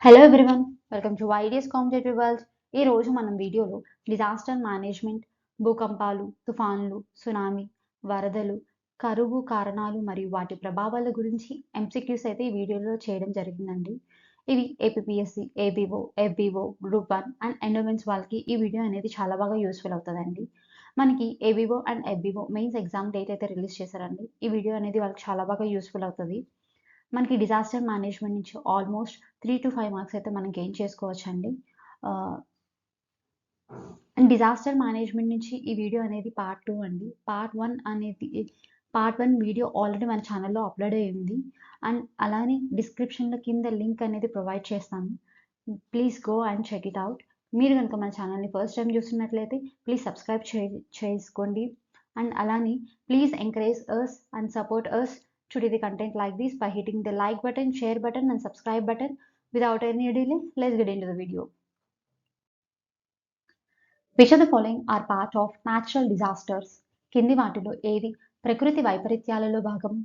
Hello everyone, welcome to ideas competitive world. ఈ రోజు మనం వీడియోలో డిజాస్టర్ మేనేజ్మెంట్, భూకంపాలు, తుఫాన్లు, సునామీ, వరదలు, కరువు కారణాలు మరియు వాటి ప్రభావాల గురించి ఎంసీక్యూస్ అయితే ఈ వీడియోలో చేయడం జరిగిందండి. ఇవి APPSC, ABO, FBO, group 1 and endowments వాళ్ళకి ఈ వీడియో అనేది చాలా బాగా యూస్ఫుల్ అవుతుందండి. మనకి ABO and FBO mains exam date అయితే రిలీజ్ చేశారండి. ఈ వీడియో అనేది వాళ్ళకి చాలా బాగా యూస్ఫుల్ అవుతుంది. మనకి డిజాస్టర్ మేనేజ్మెంట్ నుంచి ఆల్మోస్ట్ 3 to 5 మార్క్స్ అయితే మనం గెయిన్ చేసుకోవచ్చండి. అండ్ డిజాస్టర్ మేనేజ్మెంట్ నుంచి ఈ వీడియో అనేది పార్ట్ 2 అండి. పార్ట్ 1 వీడియో ఆల్రెడీ మన ఛానల్లో అప్లోడ్ అయ్యింది. అండ్ అలానే డిస్క్రిప్షన్లో కింద లింక్ అనేది ప్రొవైడ్ చేస్తాను. Please go and check it out. మీరు కనుక మన ఛానల్ని ఫస్ట్ టైం చూస్తున్నట్లయితే ప్లీజ్ సబ్స్క్రైబ్ చేసుకోండి. అండ్ అలానే please encourage us and support us to do the content like this by hitting the like button, share button and subscribe button. Without any delay, let's get into the video. Which of the following are part of natural disasters? కింది వాటిలో ఏది ప్రకృతి వైపరీత్యాలలో భాగం?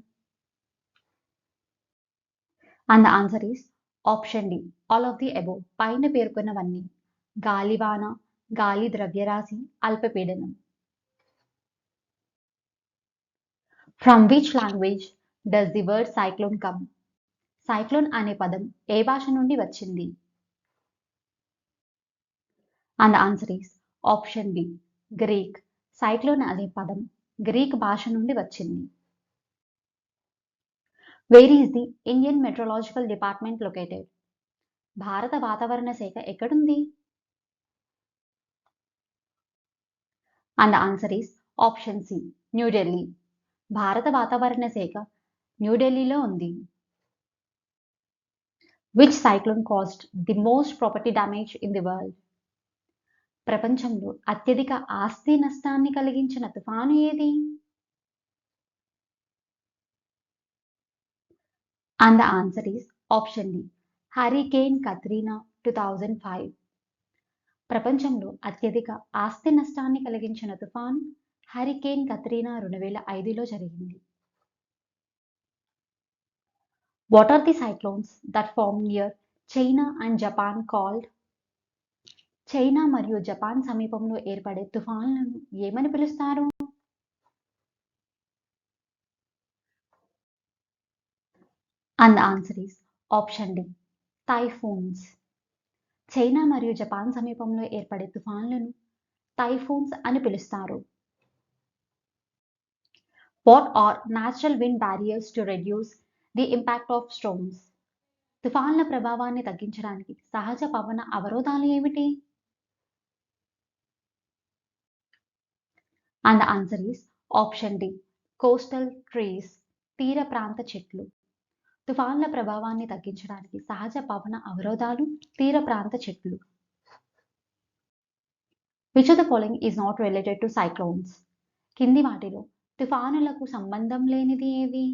And the answer is option D, all of the above. పైన పేర్కొన్నవన్నీ. గాలివాన, గాలి ద్రవ్యరాశి, అల్పపీడనం. From which language does the word cyclone come? Cyclone అనే పదం ఏ భాష నుండి వచ్చింది? And answer is option B, Greek. Cyclone అనే పదం గ్రీక్ భాష నుండి వచ్చింది. Where is the Indian meteorological department located? భారత వాతావరణ శాఖ ఎక్కడుంది? And answer is option C, New Delhi. భారత వాతావరణ శాఖ న్యూఢిల్లీలో ఉంది. Which cyclone caused the most property damage in the world? ప్రపంచంలో అత్యధిక ఆస్తి నష్టాన్ని కలిగించిన తుఫాను ఏది? And the answer is option D, hurricane Katrina 2005. ప్రపంచంలో అత్యధిక ఆస్తి నష్టాన్ని కలిగించిన తుఫాను హరికేన్ కత్రీనా 2005లో జరిగింది. What are the cyclones that form near China and Japan called? China మరియు జపాన్ సమీపంలో ఏర్పడే తుఫాన్లను ఏమని పిలుస్తారు? And answer is option D, typhoons. China మరియు జపాన్ సమీపంలో ఏర్పడే తుఫాన్లను టైఫూన్స్ అని పిలుస్తారు. What are natural wind barriers to reduce the impact of storms? తుఫాన్ల ప్రభావాన్ని తగ్గించడానికి సహజ పవన అవరోధాలు ఏమిటి? And the answer is option D, coastal trees. తీర ప్రాంత చెట్లు. తుఫాన్ల ప్రభావాన్ని తగ్గించడానికి సహజ పవన అవరోధాలు తీర ప్రాంత చెట్లు. Which of the following is not related to cyclones? కింది వాటిలో తుఫానులకు సంబంధం లేనిది ఏది?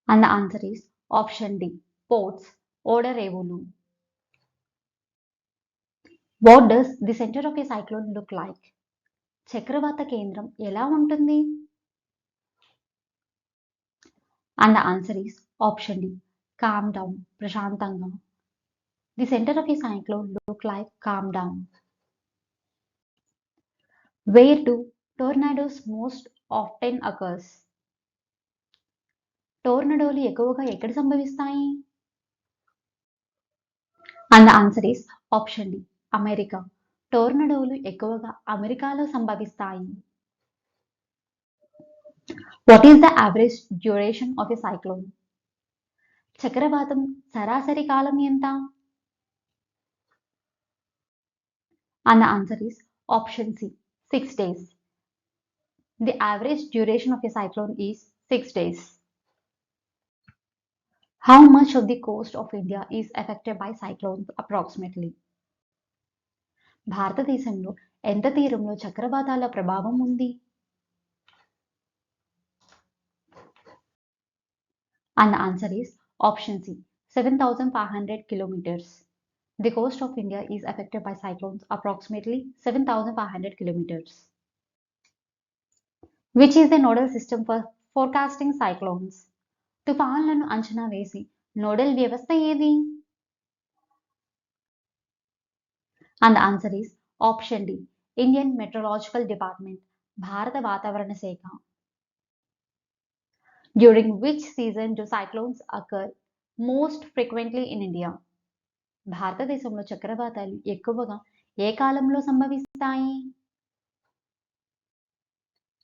And the answer is option D, ports, ఓడరేవులు. What does the centre of a cyclone look like? చక్రవాత కేంద్రం ఎలా ఉంటుంది? And the answer is option D, calm down, ప్రశాంతంగా. The centre of a cyclone look like calm down. Where do tornadoes most often occurs? టోర్నడోలు ఎక్కువగా ఎక్కడ సంభవిస్తాయి? And the answer is option D, America. టోర్నడోలు ఎక్కువగా అమెరికాలో సంభవిస్తాయి. What is the average duration of a cyclone? చక్రవాతం సరాసరి కాలం ఎంత? And the answer is option C, 6 days. The average duration of a cyclone is 6 days. How much of the coast of India is affected by cyclones approximately? భారతదేశంలో ఎంత తీరంలో చక్రవాతాల ప్రభావం ఉంది? And the answer is option C, 7,500 kilometers. The coast of India is affected by cyclones approximately 7,500 kilometers. Which is the nodal system for forecasting cyclones? తుఫాన్లను అంచనా వేసి nodal వ్యవస్థ ఏది? And the answer is option D. Indian Meteorological Department. భారత వాతావరణ శాఖ. During which season do cyclones occur most frequently in India? భారతదేశంలో చక్రవాతాలు ఎక్కువగా ఏ కాలంలో సంభవిస్తాయి?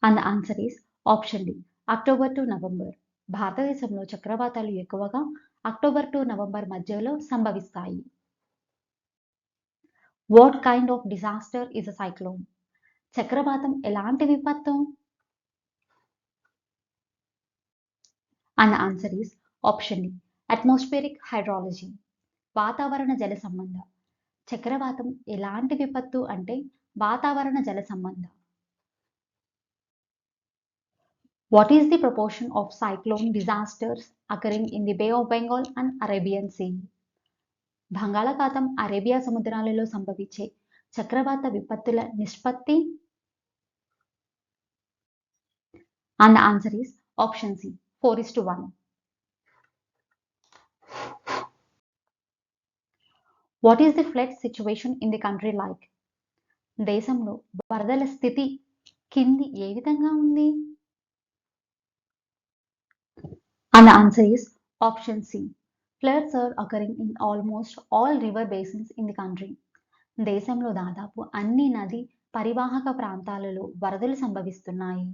And the answer is option D. October to November. భారతదేశంలో చక్రవాతాలు ఎక్కువగా అక్టోబర్ టు నవంబర్ మధ్యలో సంభవిస్తాయి. What kind of disaster is a cyclone? చక్రవాతం ఎలాంటి విపత్తు? And the answer is option D. Atmospheric hydrology. వాతావరణ జల సంబంధ. చక్రవాతం ఎలాంటి విపత్తు అంటే వాతావరణ జల సంబంధ. What is the proportion of cyclone disasters occurring in the Bay of Bengal and Arabian Sea? బంగాళాఖాతం అరేబియా సముద్రాలలో సంభవించే చక్రవాత విపత్తుల నిష్పత్తి? And the answer is option C. 4:1. What is the flood situation in the country like? దేశంలో వరదల స్థితి కింది ఏ విధంగా ఉంది? And the answer is option C. Floods are occurring in almost all river basins in the country. దేశంలో దాదాపు అన్ని నది పరివాహక ప్రాంతాలలో వరదలు సంభవిస్తున్నాయి.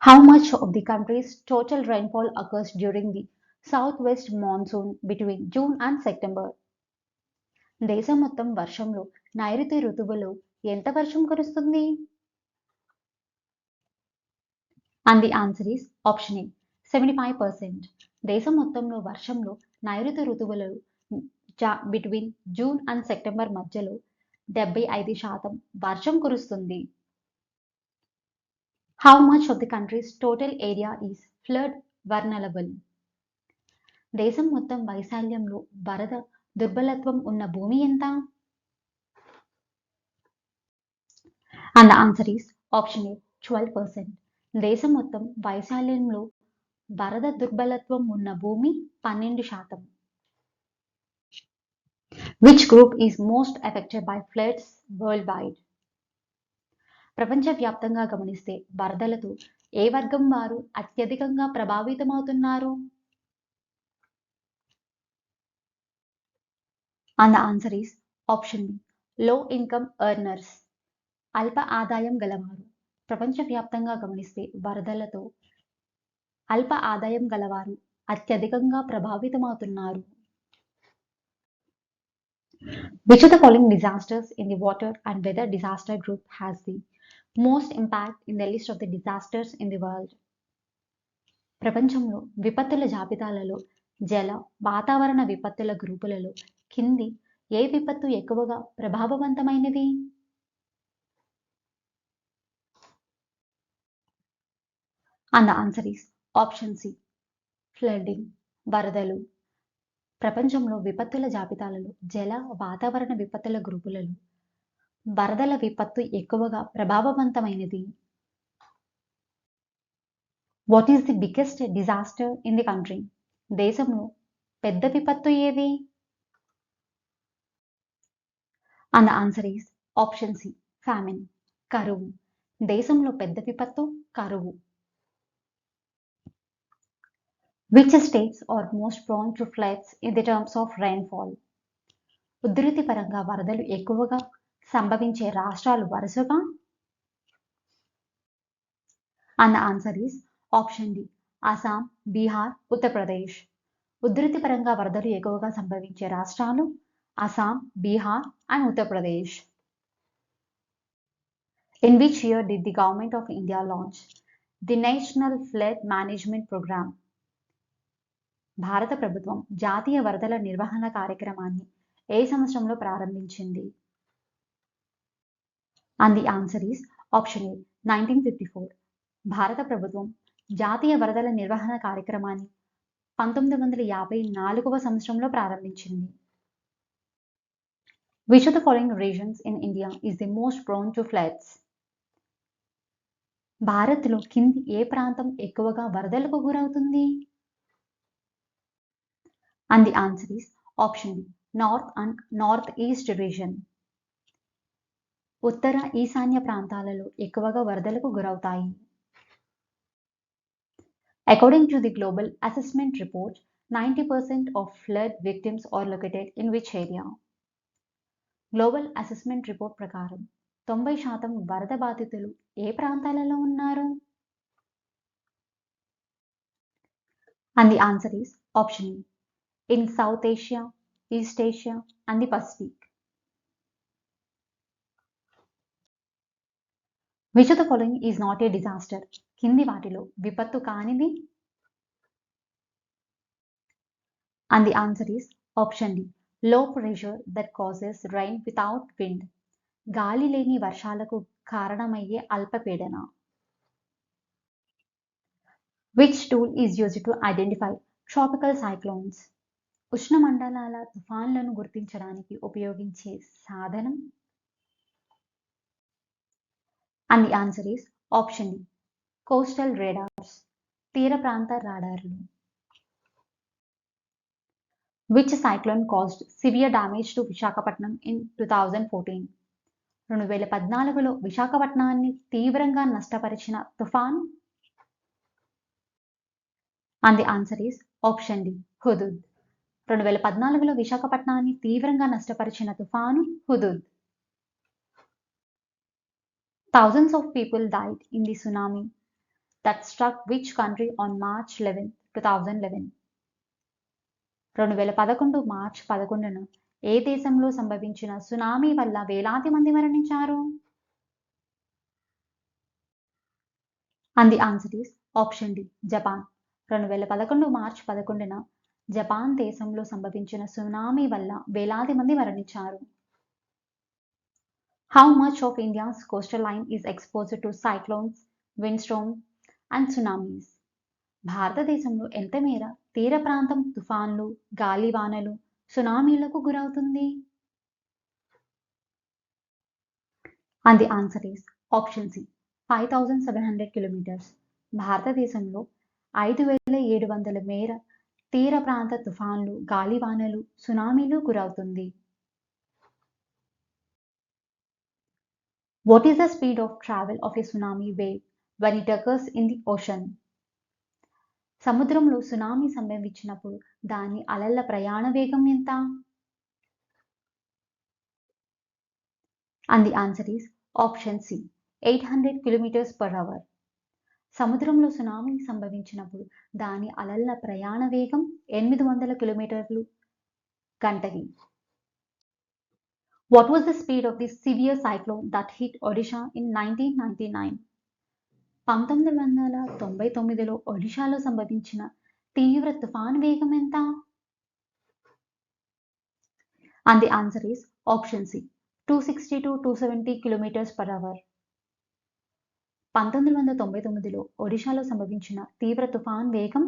How much of the country's total rainfall occurs during the southwest monsoon between June and September? దేశం మొత్తం వర్షంలో నైరుతి ఋతువులో ఎంత వర్షం కురుస్తుంది? And the answer is option A. 75%. దేశం మొత్తంలో వర్షంలో నైరుతి ఋతువులో బిట్వీన్ జూన్ అండ్ సెప్టెంబర్ మధ్యలో 75% వర్షం కురుస్తుంది. How much of the country's total area is flood vulnerable? దేశం మొత్తం వైశాల్యంలో వరద దుర్బలత్వం ఉన్న భూమి ఎంత? And the answer is option A. 12%. దేశం మొత్తం వైశాల్యంలో వరద దుర్బలత్వం ఉన్న భూమి 12%. Which group is most affected by floods worldwide? ప్రపంచవ్యాప్తంగా గమనిస్తే వరదలతో ఏ వర్గం వారు అత్యధికంగా ప్రభావితమవుతున్నారు? And the answer is option B. Low income earners. అల్ప ఆదాయం గలవారు. ప్రపంచవ్యాప్తంగా గమనిస్తే వరదలతో అల్ప ఆదాయం గలవారు అత్యధికంగా ప్రభావితమవుతున్నారు. Which of the following disasters in the water and weather disaster group has the most impact in the list of the disasters in the world? ప్రపంచంలో విపత్తుల జాబితాలలో జల వాతావరణ విపత్తుల గ్రూపులలో కింది ఏ విపత్తు ఎక్కువగా ప్రభావవంతమైనది? And the answer is option C. Flooding. వరదలు. ప్రపంచంలో విపత్తుల జాబితాలలో జల వాతావరణ విపత్తుల గ్రూపులలో వరదల విపత్తు ఎక్కువగా ప్రభావవంతమైనది. What is the biggest disaster in the country? దేశంలో పెద్ద విపత్తు ఏది? And the answer is option C. Famine. కరువు. దేశంలో పెద్ద విపత్తు కరువు. Which states are most prone to floods in the terms of rainfall? ఉధృతి పరంగా వరదలు ఎక్కువగా సంభవించే రాష్ట్రాలు వరుసగా? And the answer is option D. Assam, Bihar, Uttar Pradesh. ఉధృతి పరంగా వరదలు ఎక్కువగా సంభవించే రాష్ట్రాలు Assam, Bihar and Uttar Pradesh. In which year did the government of India launch the National Flood Management Program? భారత ప్రభుత్వం జాతీయ వరదల నిర్వహణ కార్యక్రమాన్ని ఏ సంవత్సరంలో ప్రారంభించింది? And the answer is option A. 1954. భారత ప్రభుత్వం జాతీయ వరదల నిర్వహణ కార్యక్రమాన్ని 1954వ సంవత్సరంలో ప్రారంభించింది. Which of the following regions in India is the most prone to floods? భారత్లో కింది ఏ ప్రాంతం ఎక్కువగా వరదలకు గురవుతుంది? And the answer is option B, North and Northeast region. ఉత్తర ఈశాన్య ప్రాంతాలలో ఎక్కువగా వరదలకు గురవుతాయి. According to the Global Assessment Report, 90% of flood victims are located in which area? Global assessment report ప్రకారం 90% వరద బాధితులు ఏ ప్రాంతాలలో ఉన్నారు? And the answer is option E, in South Asia, East Asia and the Pacific. Which of the following is not a disaster? కింది వాటిలో విపత్తు కానిది? And the answer is option D, low pressure that causes rain without wind. గాలి లేని వర్షాలకు కారణమయ్యే అల్పపీడన. Which tool is used to identify tropical cyclones? ఉష్ణమండలాల తుఫాన్లను గుర్తించడానికి ఉపయోగించే సాధనం? And the answer is option D, coastal radars, తీర ప్రాంత రాడార్లు. Which cyclone caused severe damage to Visakhapatnam in 2014? 2014లో విశాఖపట్నాన్ని తీవ్రంగా నష్టపరిచిన తుఫాన్? And the answer is option D, Hudhud. 2014లో విశాఖపట్నాన్ని తీవ్రంగా నష్టపరిచిన తుఫాను Hudhud. Thousands of people died in the tsunami that struck which country on March 11, 2011? 2011 March 11న ఏ దేశంలో సంభవించిన సునామీ వల్ల వేలాది మంది మరణించారు? And the answer is option D, Japan. 2011 March 11న జపాన్ దేశంలో సంభవించిన సునామీ వల్ల వేలాది మంది మరణించారు. How much of India's coastal line is exposed to cyclones, windstorms and tsunamis? భారతదేశంలో ఎంత మేర తీర ప్రాంతం తుఫాన్లు, గాలివానలు, సునామీలకు గురవుతుంది? And the answer is option C, 5,700 kilometers. భారతదేశంలో 5,700 మేర తీర ప్రాంత తుఫాన్లు, గాలివానలు, సునామీలు గురవుతుంది. What is the speed of travel of a tsunami wave when it occurs in the ocean? సముద్రంలో సునామీ సంభవించినప్పుడు దాని అలల ప్రయాణ వేగం ఎంత? And the answer is option C, 800 kilometers per hour. సముద్రంలో సునామీ సంభవించినప్పుడు దాని అలల ప్రయాణ వేగం 800 కిలోమీటర్లు గంటకి. What was the speed of the severe cyclone that hit Odisha in 1999? 1999లో ఒడిషాలో సంభవించిన తీవ్ర తుఫాన్ వేగం ఎంత? And the answer is option C, 260 to 270 kilometers per hour. 1999లో ఒడిషాలో సంభవించిన తీవ్ర తుఫాన్ వేగం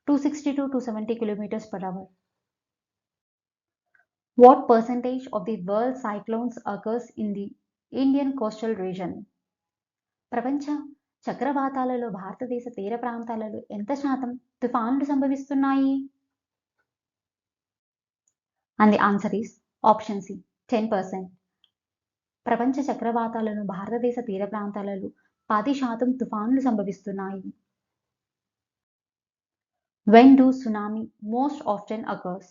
260 to 270 kilometers per hour. What percentage of the world cyclones occurs in the Indian coastal region? ప్రపంచ చక్రవాతాలలో భారతదేశ తీర ప్రాంతాలలో ఎంత శాతం తుఫాన్లు సంభవిస్తున్నాయి? And the answer is option C, 10%. ప్రపంచ చక్రవాతాలను భారతదేశ తీర ప్రాంతాలలో 10% తుఫాన్లు సంభవిస్తున్నాయి. When do tsunami most often occurs?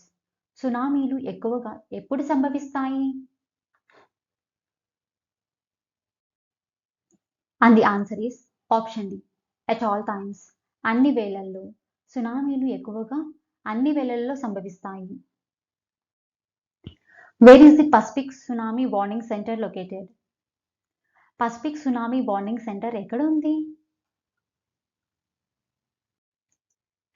సునామీలు ఎక్కువగా ఎప్పుడు సంభవిస్తాయి? And the answer is option D, at all times. అన్ని వేళల్లో. సునామీలు ఎక్కువగా అన్ని వేళల్లో సంభవిస్తాయి. Where is the Pacific Tsunami Warning Center located? Pacific tsunami warning centre ఎక్కడ ఉంది?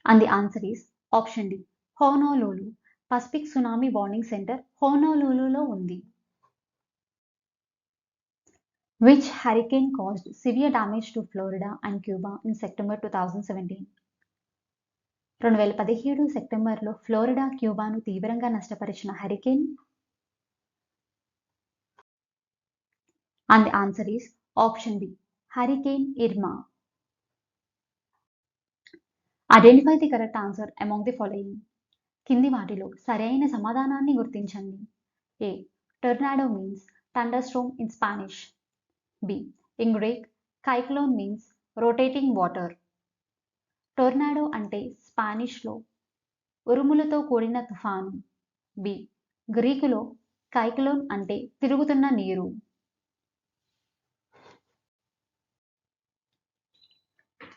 And the answer is option D, Honolulu. Pacific tsunami warning centre హోనోలులులో ఉంది. Which hurricane caused severe damage to Florida and Cuba in September 2017? 2017 సెప్టెంబర్లో Florida, క్యూబాను తీవ్రంగా నష్టపరిచిన hurricane? And the answer is option B, Hurricane Irma. Identify the correct answer among the following. కింది వాటిలో సరైన సమాధానాన్ని గుర్తించండి. A. Tornado means thunderstorm in Spanish. B. In Greek cyclone means rotating water. Tornado అంటే స్పానిష్లో ఉరుములతో కూడిన తుఫాను. బి. గ్రీకులో కైక్లోన్ అంటే తిరుగుతున్న నీరు.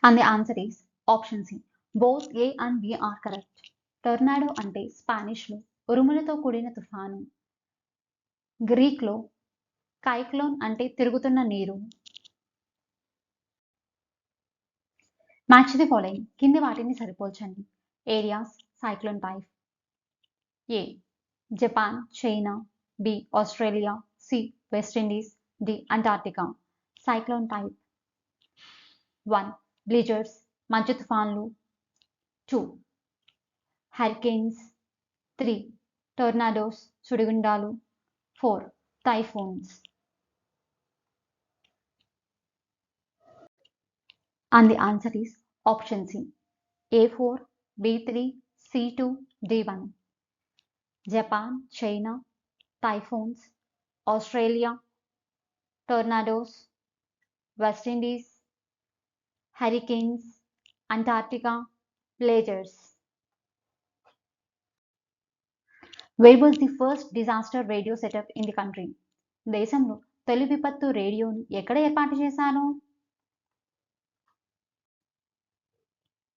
And the answer is option C. Both A and B are correct. టొర్నాడో అంటే స్పానిష్లో ఉరుములతో కూడిన తుఫాను. గ్రీక్లో కైక్లోన్ అంటే తిరుగుతున్న నీరు. Match the following. కింది వాటిని సరిపోల్చండి. Areas cyclone type. A. Japan, China. B. Australia. C. West Indies. D. Antarctica. Cyclone type. 1. Blizzards మంచు తుఫాన్లు. 2. హరికేన్స్. 3. టొర్నాడోస్ సుడిగుండాలు. 4. Typhoons. And the answer is option C. A4, B3, C2, D1. Japan, China, typhoons, Australia, tornadoes, West Indies, hurricanes, Antarctica, blizzards. Where was the first disaster radio set up in the country? దేశంలో తొలి విపత్తు రేడియోను ఎక్కడ ఏర్పాటు చేశారు?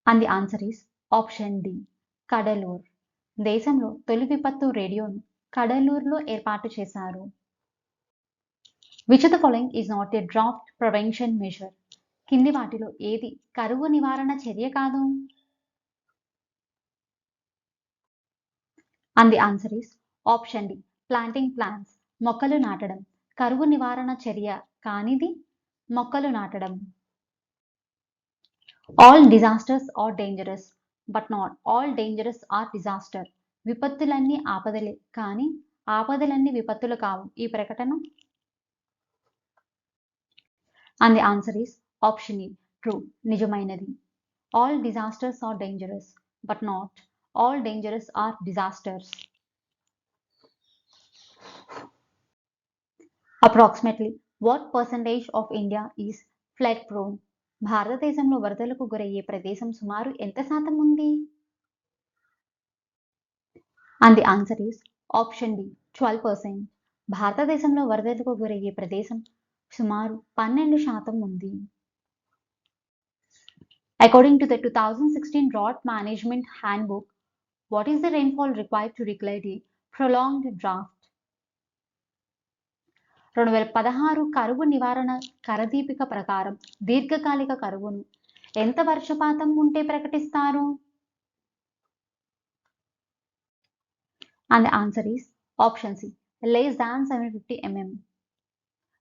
And the answer is option D. Cuddalore. దేశంలో తొలి విపత్తు రేడియోను కడలూరులో ఏర్పాటు చేశారు. Which of the following is not a drought prevention measure? కింది వాటిలో ఏది కరువు నివారణ చర్య కాదు? And the answer is option D. Planting plants. మొక్కలు నాటడం. కరువు నివారణ చర్య కానిది మొక్కలు నాటడం. All disasters are dangerous, but not all dangerous are disaster. విపత్తులన్నీ ఆపదలే కానీ ఆపదలన్నీ విపత్తులు కావు. ఈ ప్రకటన. And the answer is option E. True. నిజమైనది. All disasters are dangerous, but not all dangerous are disasters. Approximately what percentage of India is flood prone? భారతదేశంలో వరదలకు గురయ్యే ప్రదేశం సుమారు ఎంత శాతం ఉంది? And the answer is option D. 12%. భారతదేశంలో వరదలకు గురయ్యే ప్రదేశం సుమారు 12% ఉంది. According to the 2016 Drought Management Handbook, what is the rainfall required to declare a prolonged drought? 2016 కరువు నివారణ కరదీపిక ప్రకారం దీర్ఘకాలిక కరువును ఎంత వర్షపాతం ఉంటే ప్రకటిస్తారు? And the answer is option C. less than 750 mm.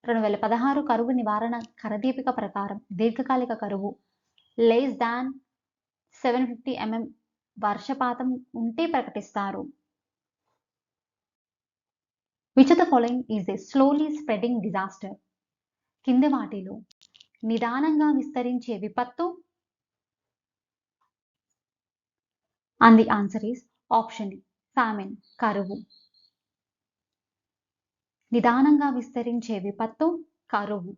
2016 కరువు నివారణ కరదీపిక ప్రకారం దీర్ఘకాలిక కరువు less than 750 mm వర్షపాతం ఉంటే ప్రకటిస్తారు. Which of the following is a slowly spreading disaster? కింది వాటిలో నిదానంగా విస్తరించే విపత్తు? And the answer is option D. famine. కరువు. నిదానంగా విస్తరించే విపత్తు కరువు.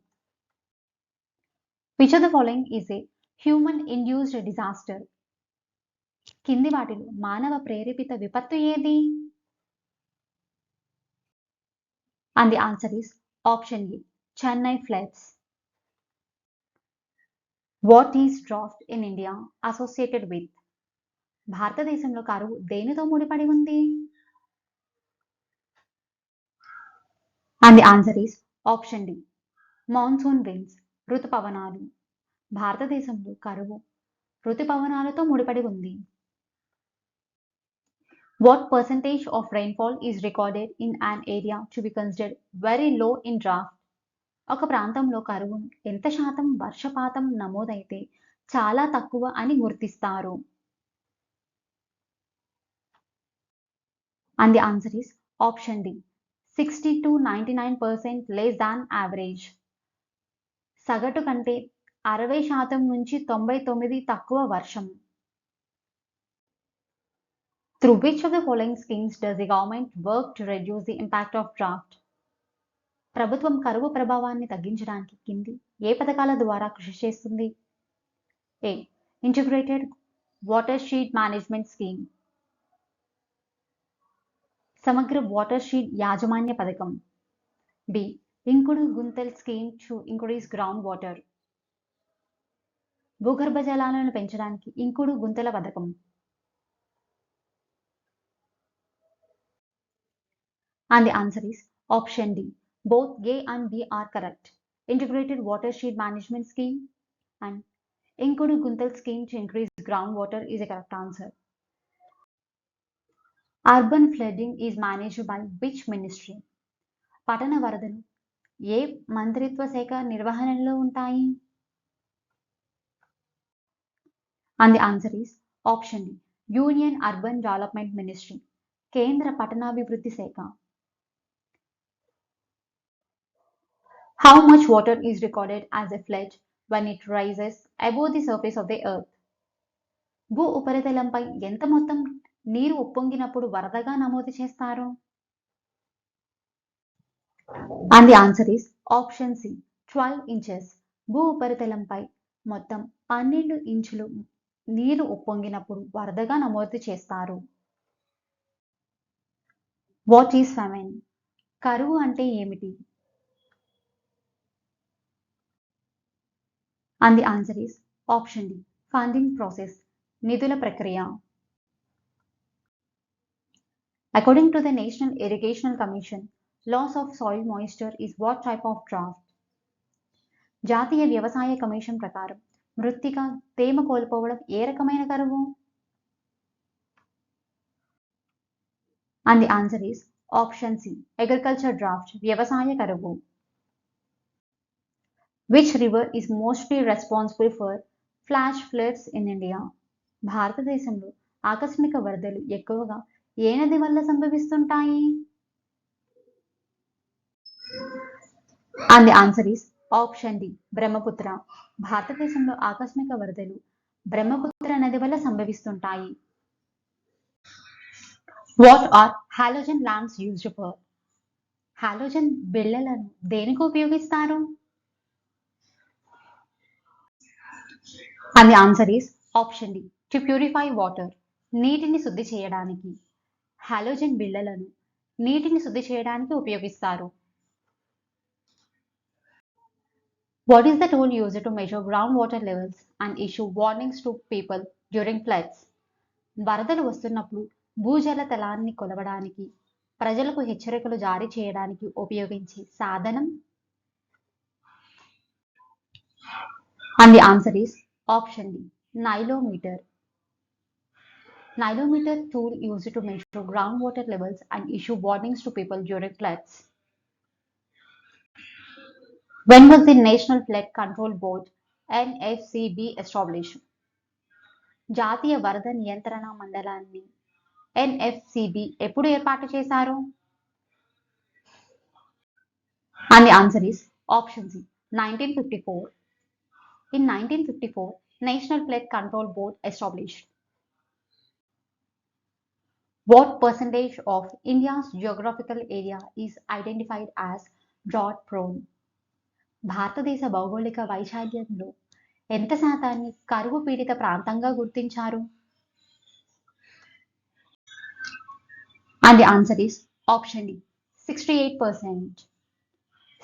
Which of the following is a human induced disaster? కింది వాటిలో మానవ ప్రేరేపిత విపత్తు ఏది? And the answer is option A. Chennai floods. What is drought in India associated with? భారతదేశంలో కరువు దేనితో ముడిపడి ఉంది? And the answer is option D. Monsoon winds. ఋతుపవనాలు. భారతదేశంలో కరువు ఋతుపవనాలతో ముడిపడి ఉంది. What percentage of rainfall is recorded in an area to be considered very low in drought? ఒక ప్రాంతంలో కరువు ఎంత శాతం వర్షపాతం నమోదైతే చాలా తక్కువ అని గుర్తిస్తారు? And the answer is option D. 60 to 99% less than average. సగటు కంటే 60% నుంచి 99% తక్కువ వర్షం. Through which of the following schemes does the government work to reduce the impact of drought? ప్రభుత్వం కరువు ప్రభావాన్ని తగ్గించడానికి కింది ఏ పథకాల ద్వారా కృషి చేస్తుంది? A. Integrated Watershed Management Scheme. సమగ్ర వాటర్షెడ్ యాజమాన్య పథకం. B. ఇంకుడు గుంతల్ scheme to increase ground water. భూగర్భ జలాలను పెంచడానికి ఇంకుడు గుంతల పథకం. And the answer is option D. Both A and B are correct. Integrated Watershed Management Scheme and Inkudu Guntal Scheme to increase groundwater is a correct answer. Urban flooding is managed by which ministry? పట్టణ వరదలు ఏ మంత్రిత్వ శాఖ నిర్వహణలో ఉంటాయి? And the answer is option D. Union Urban Development Ministry. కేంద్ర పట్టణాభివృద్ధి శాఖ. How much water is recorded as a flood when it rises above the surface of the earth? భూ ఉపరితలంపై ఎంత మొత్తం నీరు ఉప్పొంగినప్పుడు వరదగా నమోదు చేస్తారు? And the answer is option C. 12 inches. భూ ఉపరితలంపై మొత్తం 12 ఇంచులు నీరు ఉప్పొంగినప్పుడు వరదగా నమోదు చేస్తారు. What is famine? కరువు అంటే ఏమిటి? And the answer is option D. Funding process. నిధుల ప్రక్రియ. According to the National Irrigation Commission, loss of soil moisture is what type of drought? జాతీయ వ్యవసాయ కమిషన్ ప్రకారం మృత్తిక తేమ కోల్పోవడం ఏ రకమైన కరువు? And the answer is option C. Agriculture drought. వ్యవసాయ కరువు. Which river is mostly responsible for flash floods in India? భారతదేశంలో ఆకస్మిక వరదలు ఎక్కువగా ఏ నది వల్ల సంభవిస్తుంటాయి? And the answer is option D. Brahmaputra. భారతదేశంలో ఆకస్మిక వరదలు బ్రహ్మపుత్ర నది వల్ల సంభవిస్తుంటాయి. What are halogen lamps used for? Halogen బిళ్ళలను దేనికి ఉపయోగిస్తారు? And the answer is option D. To purify water. నీటిని శుద్ధి చేయడానికి. హాలోజన్ బిళ్ళలను నీటిని శుద్ధి చేయడానికి ఉపయోగిస్తారు. What is the tool used to measure groundwater levels and issue warnings to people during floods? వరదలు వస్తున్నప్పుడు భూజల తలాన్ని కొలవడానికి ప్రజలకు హెచ్చరికలు జారీ చేయడానికి ఉపయోగించే సాధనం? And the answer is option D. Nilometer. Nilometer tool used to measure groundwater levels and issue warnings to people during floods. When was the National Flood Control Board NFCB established? జాతీయ వరద నియంత్రణ మండలాన్ని NFCB ఎప్పుడు ఏర్పాటు చేశారు? And the answer is option C. 1954. In 1954, National Flood Control Board established. What percentage of India's geographical area is identified as drought prone? భారతదేశ భౌగోళిక వైశాల్యంలో ఎంత శాతాన్ని కరువు పీడిత ప్రాంతంగా గుర్తించారు? And the answer is option D. 68%.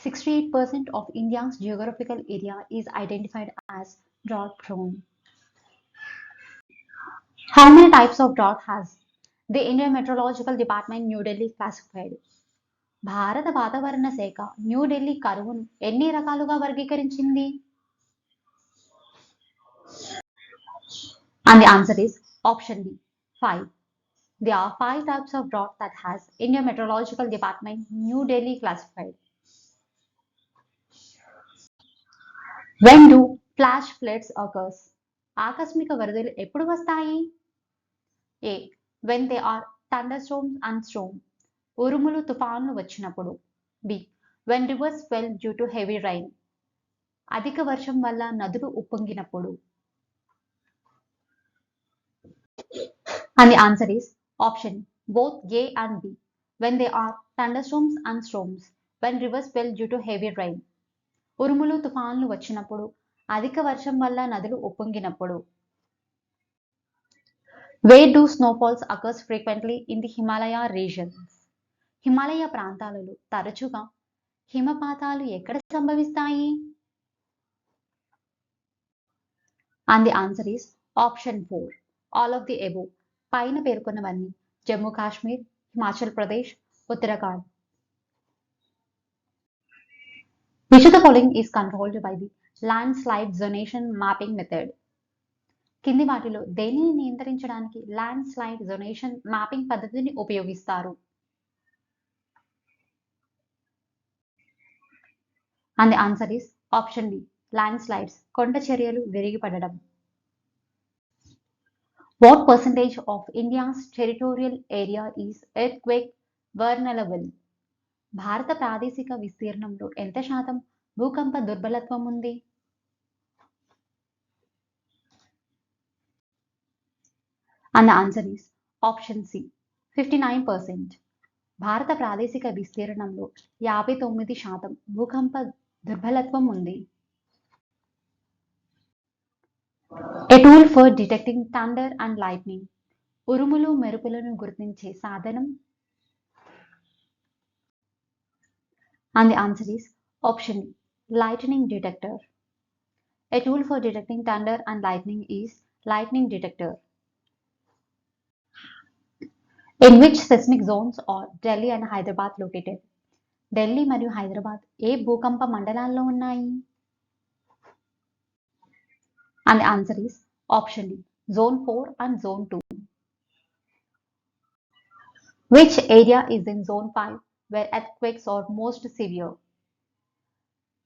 68% of India's geographical area is identified as drought prone. How many types of drought has the Indian Meteorological Department New Delhi classified? భారత వాతావరణ శాఖ న్యూఢిల్లీ కరువును ఎన్ని రకాలుగా వర్గీకరించింది? And the answer is option D. 5. There are 5 types of drought that has Indian Meteorological Department New Delhi classified. When do flash floods occurs? ఆకస్మిక వరదలు ఎప్పుడు వస్తాయి? A. When there are thunderstorms and storm. ఉరుములు తుఫాన్లు వచ్చినప్పుడు. B. When rivers swell due to heavy rain. అధిక వర్షం వల్ల నదులు ఉప్పొంగినప్పుడు. And the answer is Option both A and B. When they are thunderstorms and storms, when rivers fill due to heavy rain. ఉరుములు తుఫాన్లు వచ్చినప్పుడు, అధిక వర్షం వల్ల నదులు ఉప్పొంగినప్పుడు. Where do snowfalls occurs frequently in the Himalaya regions? Himalaya ప్రాంతాలలో తరచుగా హిమపాతాలు ఎక్కడ సంభవిస్తాయి? And the answer is option 4. All of the above. పైన పేర్కొన్నవన్నీ Jammu Kashmir, Himachal Pradesh, Uttarakhand. Which of the following is controlled by the landslide zonation mapping method? కింది వాటిలో దేనిని నియంత్రించడానికి ల్యాండ్ స్లైడ్ జోనేషన్ మ్యాపింగ్ పద్ధతిని ఉపయోగిస్తారు? And the answer is option B. Landslides, కొండ చర్యలు విరిగిపడడం. What percentage of India's territorial area is earthquake vulnerable? భారత ప్రాదేశిక విస్తీర్ణంలో ఎంత శాతం భూకంప దుర్బలత్వం ఉంది? And the answer is option C. 59%. భారత ప్రాదేశిక విస్తీర్ణంలో 59% భూకంప దుర్బలత్వం ఉంది. A tool for detecting thunder and lightning. ఉరుములు మెరుపులను గుర్తించే సాధనం. And the answer is option D. Lightning detector. A tool for detecting thunder and lightning is lightning detector. In which seismic zones are Delhi and Hyderabad located? Delhi మరియు హైదరాబాద్ ఏ భూకంప మండలాల్లో ఉన్నాయి? And the answer is option D. Zone 4 and Zone 2. Which area is in Zone 5 where earthquakes are most severe?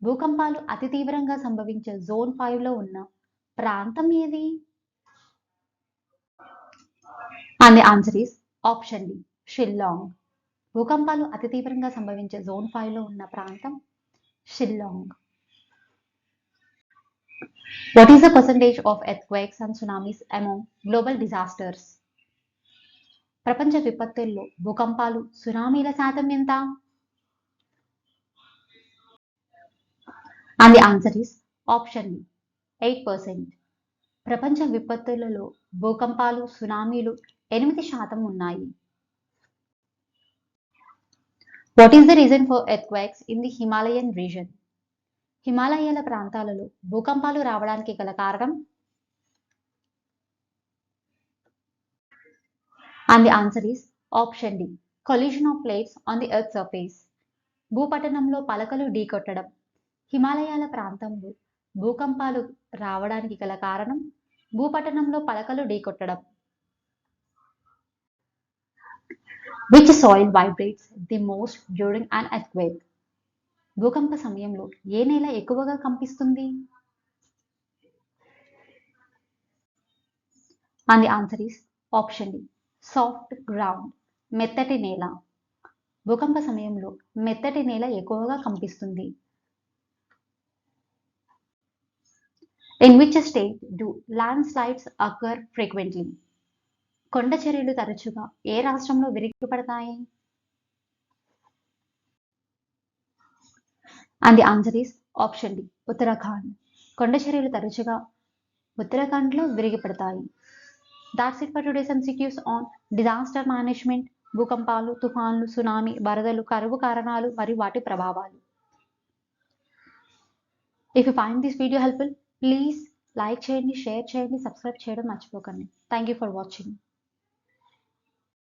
భూకంపాలు అతి తీవ్రంగా సంభవించే zone 5 లో ఉన్న ప్రాంతం ఏది? And the answer is option D. Shillong. భూకంపాలు అతి తీవ్రంగా సంభవించే జోన్ 5 లో ఉన్న ప్రాంతం Shillong. What is the percentage of earthquakes and tsunamis among global disasters? ప్రపంచ విపత్తుల్లో భూకంపాలు సునామీల శాతం ఎంత? And the answer is option D. 8%. ప్రపంచ విపత్తులలో భూకంపాలు సునామీలు 8% ఉన్నాయి. What is the reason for earthquakes in the Himalayan region? హిమాలయాల ప్రాంతాలలో భూకంపాలు రావడానికి గల కారణం? And the answer is option D. Collision of plates on the earth surface. భూపటనంలో పలకలు ఢీకొట్టడం. హిమాలయాల ప్రాంతంలో భూకంపాలు రావడానికి గల కారణం భూపటనంలో పలకలు ఢీకొట్టడం. Which soil vibrates the most during an earthquake? భూకంప సమయంలో ఏ నేల ఎక్కువగా కంపిస్తుంది? And the answer is option D. Soft ground. మెత్తటి నేల. భూకంప సమయంలో మెత్తటి నేల ఎక్కువగా కంపిస్తుంది. In which state do landslides occur frequently? కొండ చర్యలు తరచుగా ఏ రాష్ట్రంలో విరిగిపడతాయి? And the answer is option D. Uttarakhand. కొండ చర్యలు తరచుగా ఉత్తరాఖండ్లో విరిగిపడతాయి. That's it for today's MCQs on disaster management, భూకంపాలు, తుఫాన్లు, సునామీ, వరదలు, కరువు కారణాలు మరియు వాటి ప్రభావాలు. If you find this video helpful, please like చేయండి, షేర్ చేయండి, సబ్స్క్రైబ్ చేయడం మర్చిపోకండి. Thank you for watching.